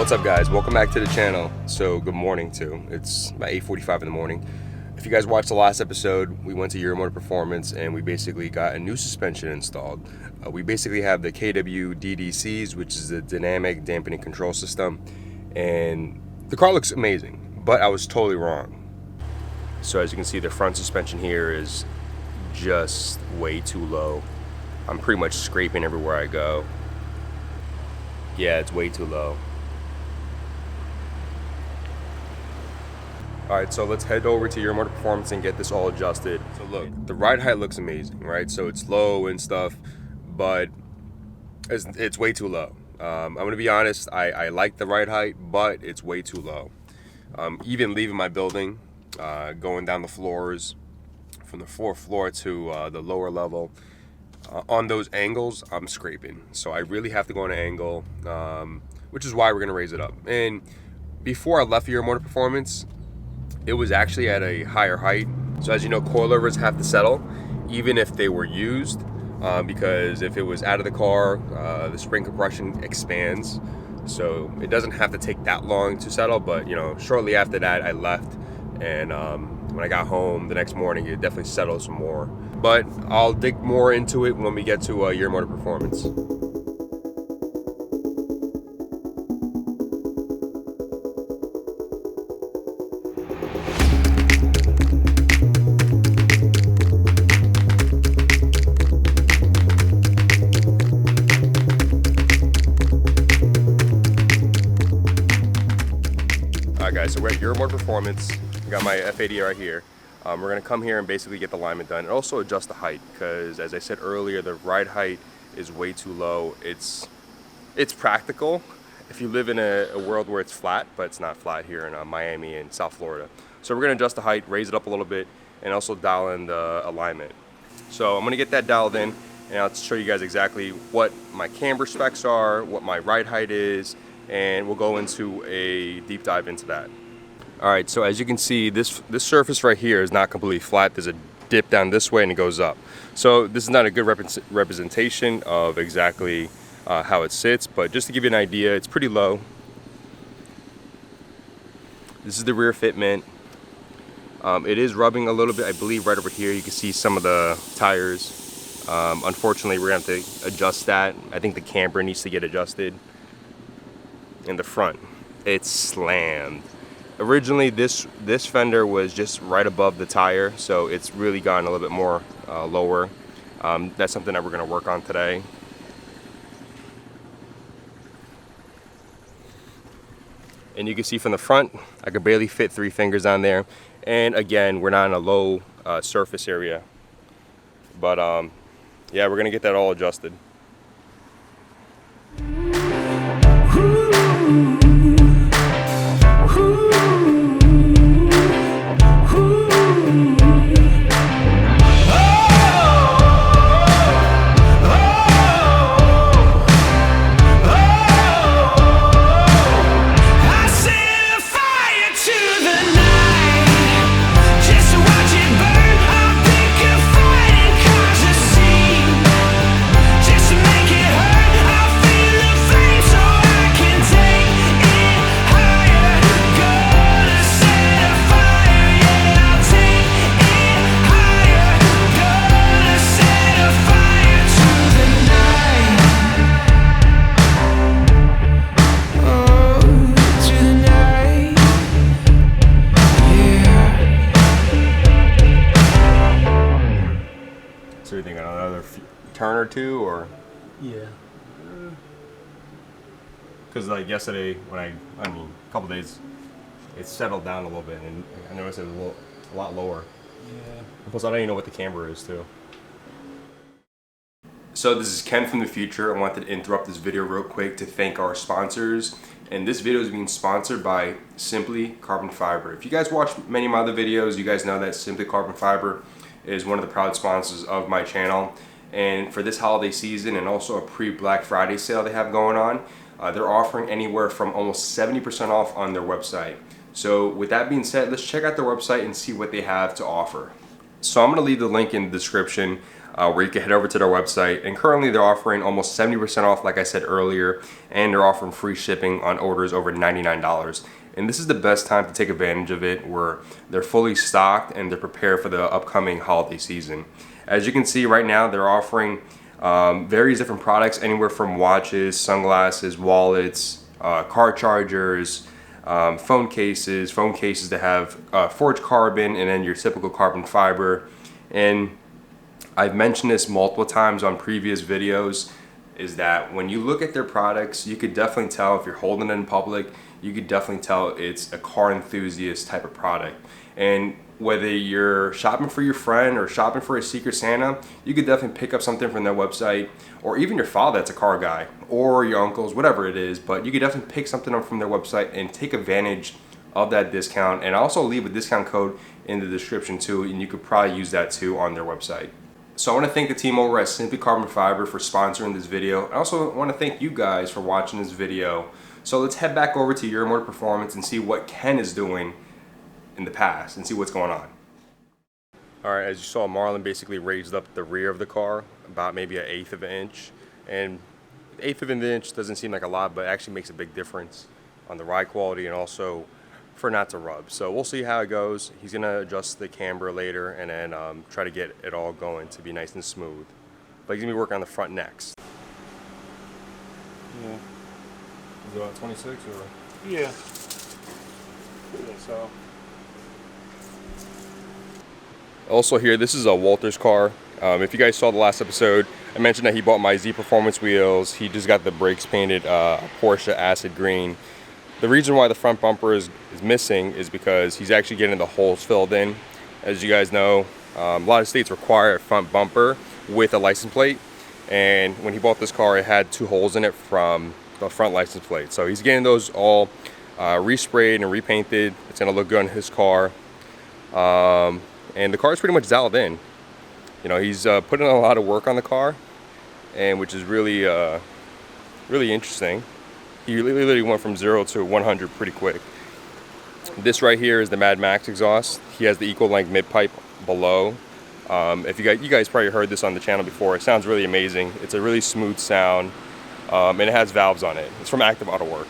What's up guys, welcome back to the channel. So good morning too, it's about 8:45 in the morning. If you guys watched the last episode, we went to Euromotor Performance and we basically got a new suspension installed. We basically have the KW DDCs, which is the dynamic dampening control system, and the car looks amazing, but I was totally wrong. So as you can see, the front suspension here is just way too low. I'm pretty much scraping everywhere I go. Yeah, it's way too low. Alright, so let's head over to Euromotor Performance and get this all adjusted. So look, the ride height looks amazing, right? So it's low and stuff, but it's way too low. I'm gonna be honest, I like the ride height, but it's way too low. Even leaving my building, going down the floors, from the fourth floor to the lower level, on those angles, I'm scraping. So I really have to go on an angle, which is why we're gonna raise it up. And before I left Euromotor Performance, it was actually at a higher height. So as you know, coilovers have to settle, even if they were used, because if it was out of the car, the spring compression expands. So it doesn't have to take that long to settle, but you know, shortly after that, I left, and when I got home the next morning, it definitely settled some more. But I'll dig more into it when we get to Euromotor Performance. Alright guys, so we're at Euromotor Performance. I got my F80 right here. We're gonna come here and basically get the alignment done and also adjust the height, because as I said earlier, the ride height is way too low. It's practical if you live in a world where it's flat, but it's not flat here in Miami and South Florida. So we're gonna adjust the height, raise it up a little bit, and also dial in the alignment. So I'm gonna get that dialed in, and I'll show you guys exactly what my camber specs are, what my ride height is, and we'll go into a deep dive into that. Alright, so as you can see, this surface right here is not completely flat. There's a dip down this way and it goes up. So this is not a good representation of exactly how it sits, but just to give you an idea, it's pretty low. This is the rear fitment. It is rubbing a little bit, I believe right over here. You can see some of the tires. Unfortunately, we're going to have to adjust that. I think the camber needs to get adjusted. In the front, it's slammed. Originally, this fender was just right above the tire, so it's really gotten a little bit more lower. That's something that we're going to work on today. And you can see from the front, I could barely fit 3 fingers on there. And again, we're not in a low surface area. But yeah, we're going to get that all adjusted. So you think another turn or two, or? Yeah. Because like yesterday, when I mean, a couple days, it settled down a little bit, and I noticed it was a lot lower. Yeah. Plus, I don't even know what the camber is too. So this is Ken from the future. I wanted to interrupt this video real quick to thank our sponsors. And this video is being sponsored by Simply Carbon Fiber. If you guys watch many of my other videos, you guys know that Simply Carbon Fiber is one of the proud sponsors of my channel. And for this holiday season and also a pre-Black Friday sale they have going on, they're offering anywhere from almost 70% off on their website. So with that being said, let's check out their website and see what they have to offer. So I'm going to leave the link in the description. where you can head over to their website. And currently they're offering almost 70% off, like I said earlier, and they're offering free shipping on orders over $99. And this is the best time to take advantage of it, where they're fully stocked and they're prepared for the upcoming holiday season. As you can see right now, they're offering various different products, anywhere from watches, sunglasses, wallets, car chargers, phone cases that have forged carbon, and then your typical carbon fiber. And I've mentioned this multiple times on previous videos, is that when you look at their products, you could definitely tell if you're holding it in public, you could definitely tell it's a car enthusiast type of product. And whether you're shopping for your friend or shopping for a Secret Santa, you could definitely pick up something from their website, or even your father that's a car guy, or your uncles, whatever it is. But you could definitely pick something up from their website and take advantage of that discount. And also leave a discount code in the description too, and you could probably use that too on their website. So I want to thank the team over at Simply Carbon Fiber for sponsoring this video. I also want to thank you guys for watching this video. So let's head back over to Your Motor Performance and see what Ken is doing in the past and see what's going on. Alright, as you saw, Marlon basically raised up the rear of the car about maybe 1/8 of an inch. And 1/8 of an inch doesn't seem like a lot, but it actually makes a big difference on the ride quality and also for not to rub. So we'll see how it goes. He's going to adjust the camber later and then try to get it all going to be nice and smooth. But he's going to be working on the front next. Yeah. Is it about 26 or? Yeah. So. Also here, this is a Walter's car. If you guys saw the last episode, I mentioned that he bought my Z Performance wheels. He just got the brakes painted Porsche acid green. The reason why the front bumper is missing is because he's actually getting the holes filled in. As you guys know, a lot of states require a front bumper with a license plate. And when he bought this car, it had 2 holes in it from the front license plate. So he's getting those all resprayed and repainted. It's going to look good on his car. And the car is pretty much dialed in. You know, he's putting a lot of work on the car, and which is really, really interesting. He literally went from 0 to 100 pretty quick. This right here is the Mad Max exhaust. He has the equal length mid pipe below. If you guys probably heard this on the channel before, it sounds really amazing. It's a really smooth sound, and it has valves on it. It's from Active Auto Work.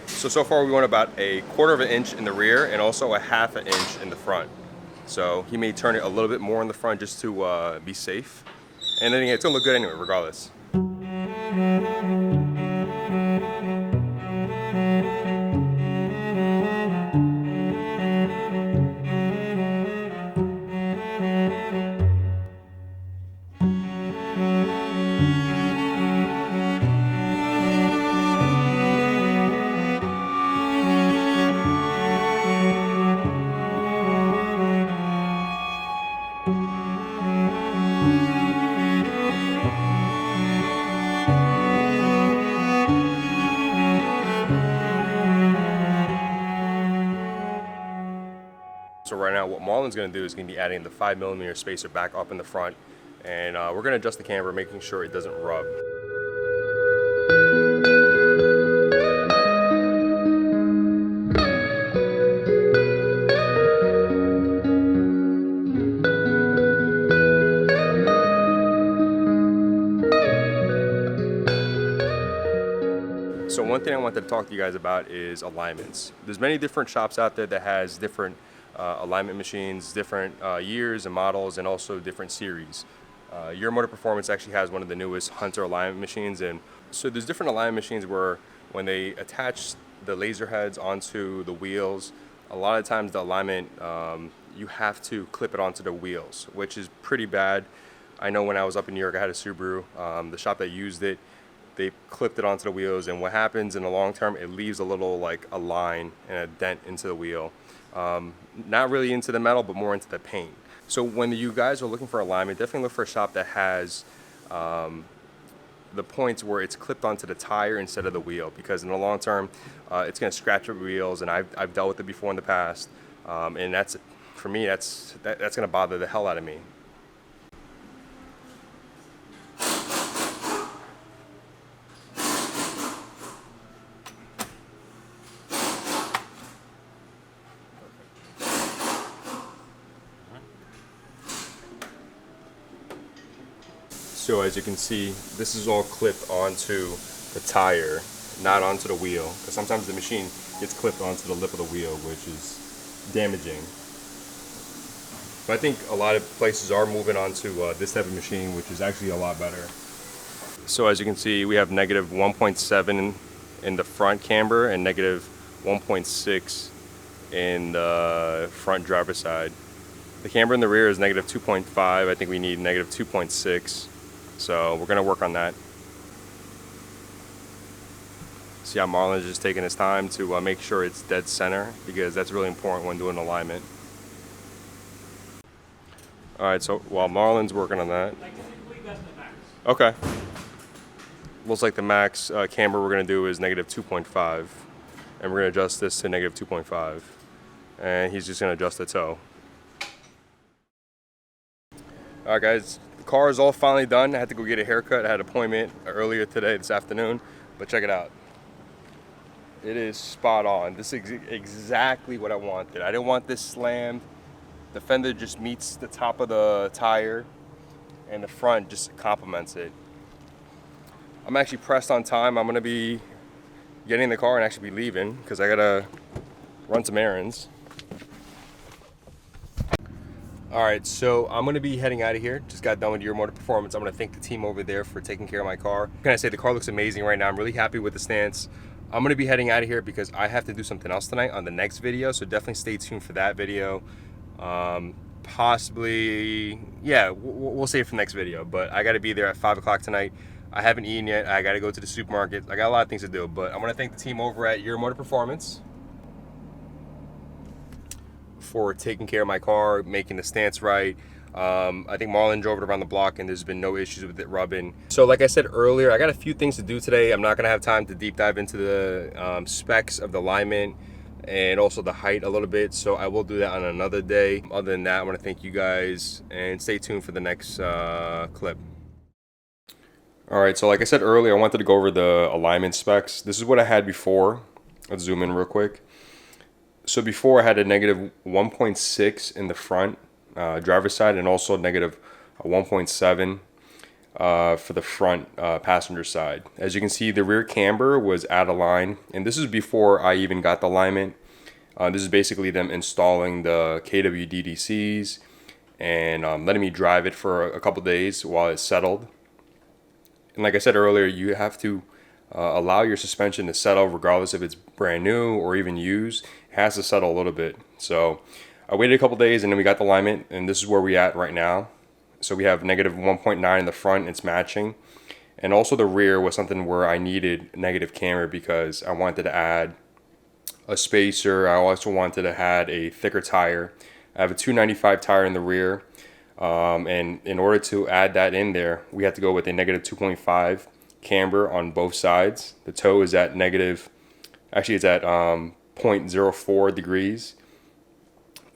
So far we went about 1/4 of an inch in the rear and also 1/2 an inch in the front. So he may turn it a little bit more in the front just to be safe. And then it's gonna look good anyway, regardless. So right now what Marlon's going to do is going to be adding the 5mm spacer back up in the front, and we're going to adjust the camber, making sure it doesn't rub. So one thing I wanted to talk to you guys about is alignments. There's many different shops out there that has different alignment machines, different years and models, and also different series. Your Motor Performance actually has one of the newest Hunter alignment machines, and so there's different alignment machines where when they attach the laser heads onto the wheels, a lot of times the alignment, you have to clip it onto the wheels, which is pretty bad. I know when I was up in New York, I had a Subaru. The shop that used it, they clipped it onto the wheels, and what happens in the long term, it leaves a little like a line and a dent into the wheel. Not really into the metal, but more into the paint. So when you guys are looking for alignment, definitely look for a shop that has the points where it's clipped onto the tire instead of the wheel, because in the long term, it's going to scratch your wheels, and I've dealt with it before in the past, and that's, for me, that's going to bother the hell out of me. So as you can see, this is all clipped onto the tire, not onto the wheel, because sometimes the machine gets clipped onto the lip of the wheel, which is damaging. But I think a lot of places are moving on to this type of machine, which is actually a lot better. So as you can see, we have negative 1.7 in the front camber and negative 1.6 in the front driver's side. The camber in the rear is negative 2.5. I think we need negative 2.6. So we're going to work on that. See how Marlon's just taking his time to make sure it's dead center, because that's really important when doing alignment. Alright, so while Marlon's working on that. Okay. Looks like the max camber we're going to do is negative 2.5. And we're going to adjust this to negative 2.5. And he's just going to adjust the toe. Alright guys, the car is all finally done. I had to go get a haircut. I had an appointment earlier today, this afternoon. But check it out. It is spot on. This is exactly what I wanted. I didn't want this slammed. The fender just meets the top of the tire, and the front just complements it. I'm actually pressed on time. I'm going to be getting in the car and actually be leaving because I got to run some errands. Alright, so I'm going to be heading out of here. Just got done with Your Motor Performance. I'm going to thank the team over there for taking care of my car. Can I say the car looks amazing right now. I'm really happy with the stance. I'm going to be heading out of here because I have to do something else tonight on the next video, so definitely stay tuned for that video. Possibly, yeah, we'll save it for the next video, but I got to be there at 5 o'clock tonight. I haven't eaten yet. I got to go to the supermarket. I got a lot of things to do, but I want to thank the team over at Your Motor Performance for taking care of my car, making the stance right. I think Marlon drove it around the block and there's been no issues with it rubbing. So like I said earlier, I got a few things to do today. I'm not going to have time to deep dive into the specs of the alignment and also the height a little bit, so I will do that on another day. Other than that, I want to thank you guys and stay tuned for the next clip. Alright, so like I said earlier, I wanted to go over the alignment specs. This is what I had before. Let's zoom in real quick. So before I had a negative 1.6 in the front driver's side and also negative 1.7 for the front passenger side. As you can see, the rear camber was out of line, and this is before I even got the alignment. This is basically them installing the KW DDCs and letting me drive it for a couple days while it's settled. And like I said earlier, you have to allow your suspension to settle regardless if it's brand new or even used. It has to settle a little bit. So I waited a couple days and then we got the alignment, and this is where we're at right now. So we have negative 1.9 in the front, it's matching. And also the rear was something where I needed negative camber because I wanted to add a spacer. I also wanted to add a thicker tire. I have a 295 tire in the rear. And in order to add that in there, we have to go with a negative 2.5 camber on both sides. The toe is at negative, actually it's at 0.04 degrees.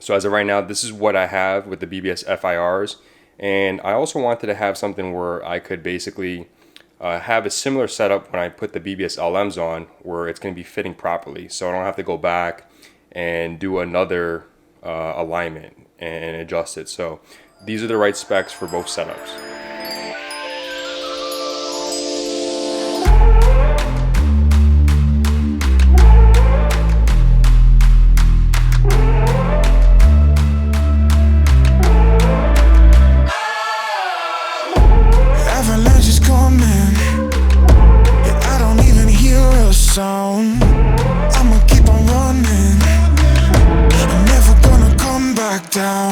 So as of right now, this is what I have with the BBS FIRs. And I also wanted to have something where I could basically have a similar setup when I put the BBS LMs on, where it's going to be fitting properly. So I don't have to go back and do another alignment and adjust it. So these are the right specs for both setups. I'ma keep on running. I'm never gonna come back down.